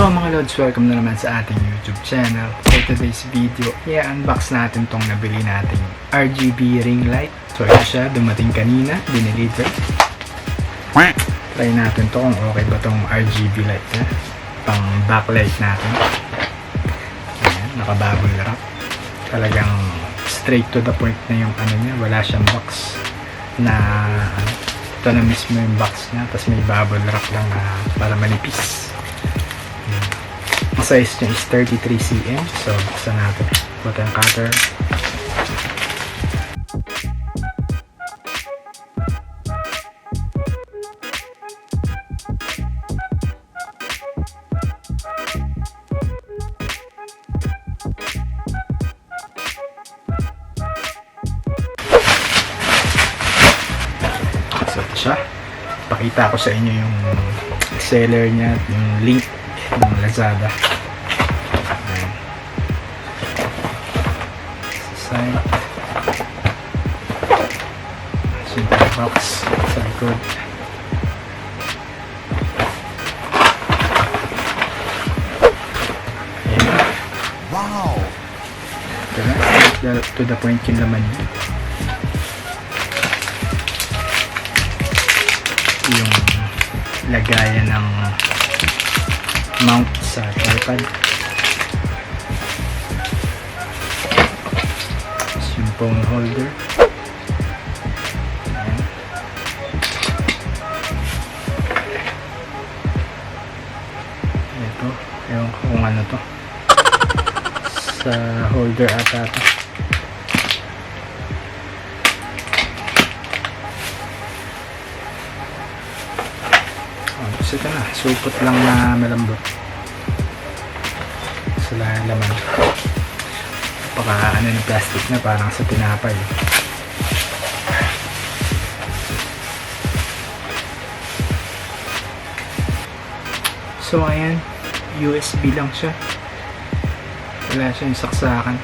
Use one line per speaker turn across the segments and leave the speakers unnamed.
Hello mga Lods, welcome na naman sa ating YouTube channel. For today's video, i-unbox natin tong nabili nating RGB ring light. So ito siya, dumating kanina, dineliver. Try natin to kung okay ba tong RGB light niya. Pang backlight natin. Ayan, nakabubble wrap. Talagang straight to the point na yung ano niya, wala siyang box na ito na mismo yung box niya, tapos may bubble wrap lang na para manipis. Ang size niya is 33 cm. So, buksan natin. Button cutter. So, ito siya. Pakita ko sa inyo yung seller niya, yung link ng Lazada. Ayan. Side. Simple box sa likod. Ayan. Wow! Ito na, to the point yung laman niya. Yung lagayan ng mount sa tripod. Yung phone holder. Ayan. Ito, ewan ko kung ano to, sa holder ata to. Ito na, supot lang na malambot sa laman. Paka ano yung plastic na parang sa tinapay. So ayan, USB lang siya, wala siyang saksakan.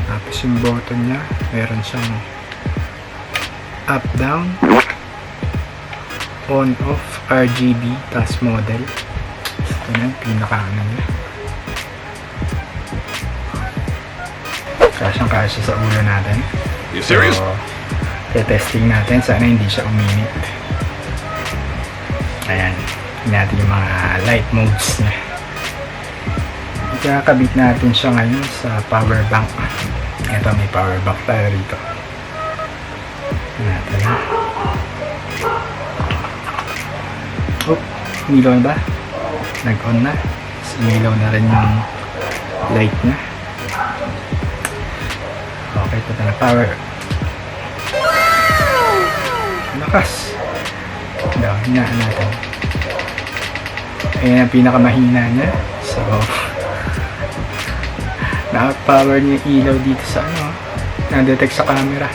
Tapos yung button nya, meron siyang up down, on off, RGB, tas model. Ito na yung pinaka-ano niya. Kasyang kasya sa ulo natin.
You serious?
So, testing natin. Sana hindi siya uminit. Ayan. Tingnan natin yung mga light modes niya. Ikakabit natin siya ngayon sa power bank. Ito, may power bank tayo rito. Tingnan natin. Oh, umilaw na ba? Nag-on na. Umilaw na rin yung light niya. Okay, ito na power. Lakas. Hinaan natin. Ayan ang pinakamahina niya. So, na-power niya yung ilaw dito sa ano, na-detect sa camera.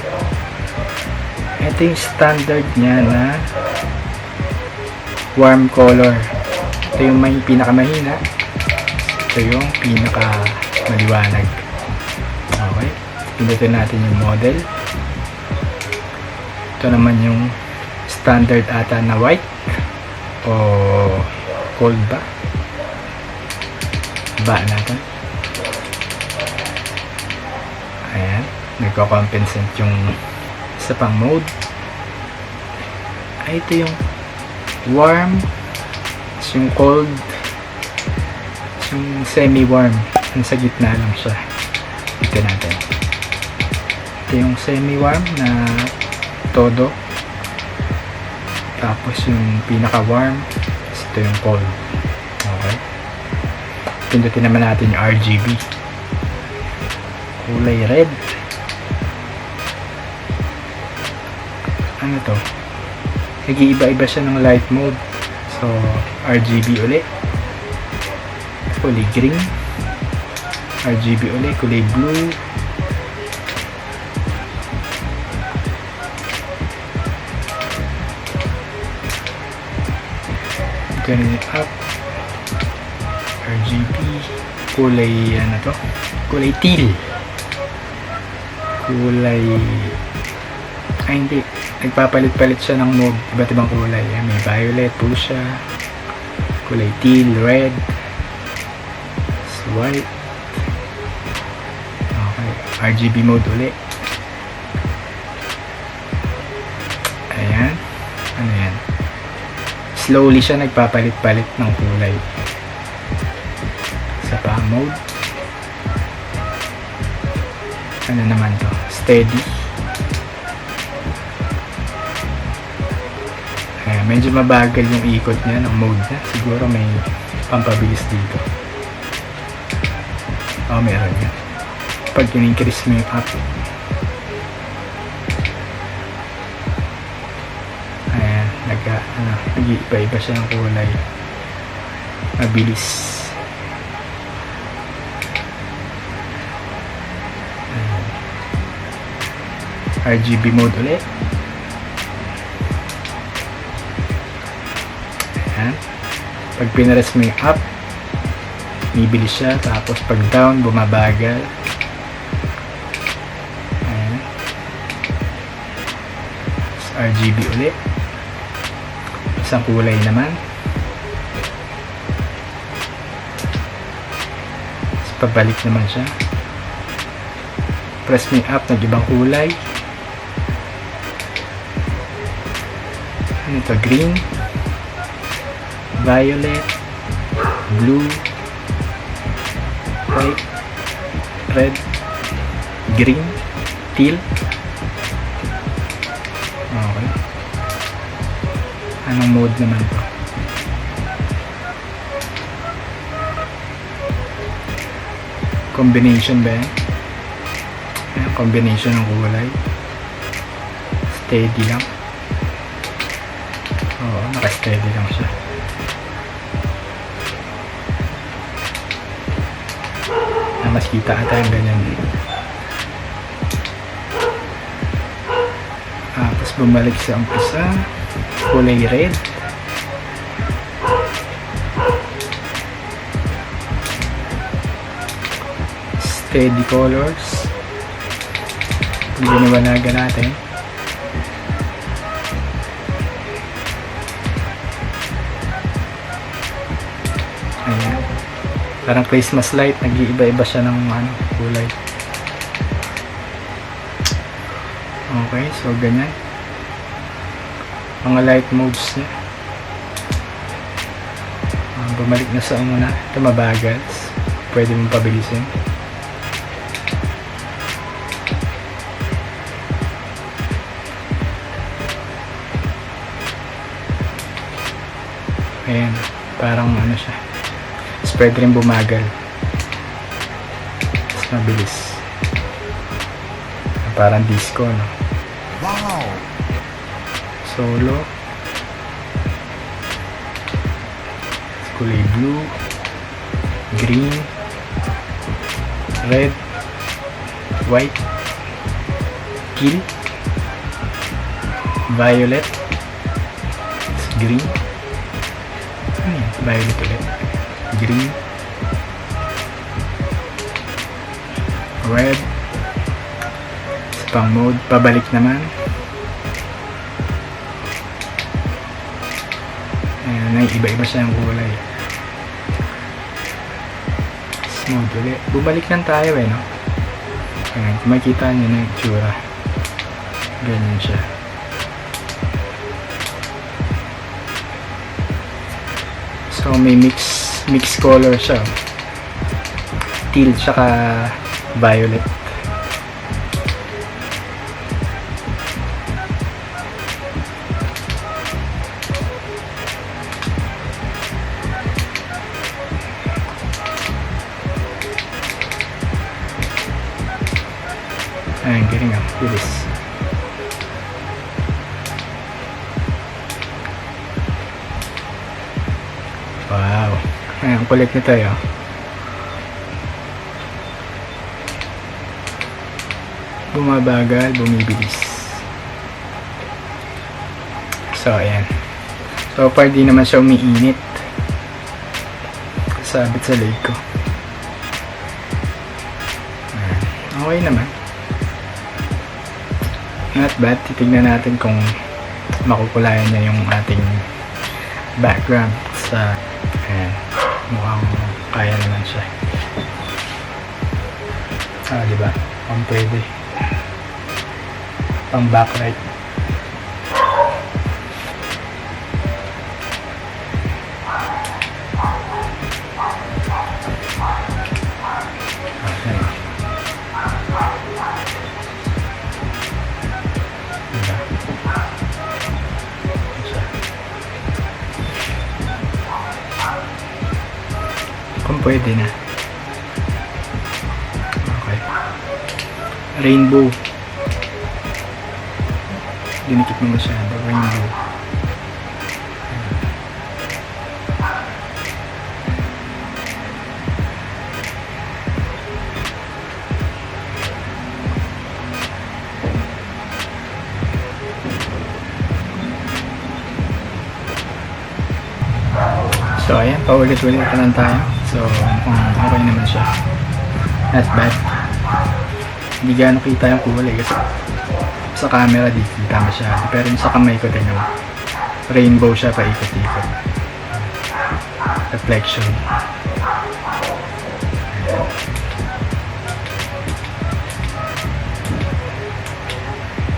Ito yung standard niya na warm color. Ito yung may pinakamahina. Ito yung pinakamaliwanag. Okay. Pindutin natin yung model. Ito naman yung standard ata na white o cold ba? Ba natin. Ayan. Nagko-compensate yung isa pang mode. Ay, ito yung warm, yung cold, yung semi-warm. Nasa gitna lang siya. Ito natin. Ito yung semi-warm na todo. Tapos yung pinaka-warm, ito yung cold. Okay. Pindutin naman natin yung RGB. Kulay red. Ano to? Nag-iiba-iba siya ng light mode. So, RGB ulit. Kulay green. RGB ulit. Kulay blue. Turn it up. RGB. Kulay, ano to? Kulay teal. Kulay... Ay, hindi. Nagpapalit-palit siya ng mode. Iba't ibang kulay. May violet, fuchsia, kulay teal, red. white. Okay, RGB mode ulit. Ayan. Ano yan? Slowly siya nagpapalit-palit ng kulay. Sa pa mode. Ano naman to? Steady. Ayan, medyo mabagal yung ikot niya ng mode niya. Siguro may pampabilis dito. Oh, meron yan. Pag in-increase mo yung up. Ayan, nag-iiba-iba siya ng kulay. Mabilis. Ayan. RGB mode ulit. Ayan. Pag pinares mo yung up, bibilis siya. Tapos pag down, bumabagal. Ayan. RGB ulit. Isang kulay naman. Tapos pabalik naman siya. Press me up, nag-ibang kulay. Ano ito? Green, violet, blue, white, red, green, teal. Okay. Anong mode naman to? Combination ba yan? Ayan, combination ng kulay. Steady lang. Oo, naka-steady lang siya. Mas kita ata yung ganyan. Tapos bumalik sa umpisa. Kulay red. Steady colors. Binibanagan natin. Ayan. Parang Christmas light, nag-iiba-iba siya ng kulay. Okay, so ganyan. Mga light modes niya. Bumalik na sa muna. Ito mabagal. Pwede mong pabilisin. Ayan, parang ano siya. Pwede rin bumagal. Mas mabilis. Parang disco, no? Wow! Solo. Kulay blue, green, red, white, teal, violet, green. Ayan, violet ulit. Green, red, sa pang mode, pabalik naman. Ayan, iba-iba siya yung kulay. Mode ulit. Bumalik lang tayo no? Ayan, kung makikita nyo na yung tsura. Ganyan siya. So may mix color siya. Teal tsaka violet. Ayan, galing bilis. Wow. Ayan, kulit nito yun. Bumabagal, bumibilis. So, ayan. So far, di naman siya umiinit. Sabit sa leg ko. Ayan. Okay naman. Not bad. Titignan natin kung makukulayan niya yung ating background sa ayan, mukhang kaya naman siya. Diba? Ang pwede. Pang backlight. Kung pwede na. Okay. Rainbow. Dinikit mo masyado. Rainbow. So ayan, paulit-ulit pa lang tayo. So okay naman siya. Not bad. Hindi gaano kita yung kulay kasi sa camera di kita masyado. Pero yung sa kamay ko, tingnan mo. Rainbow siya, paikot-ikot. Reflection.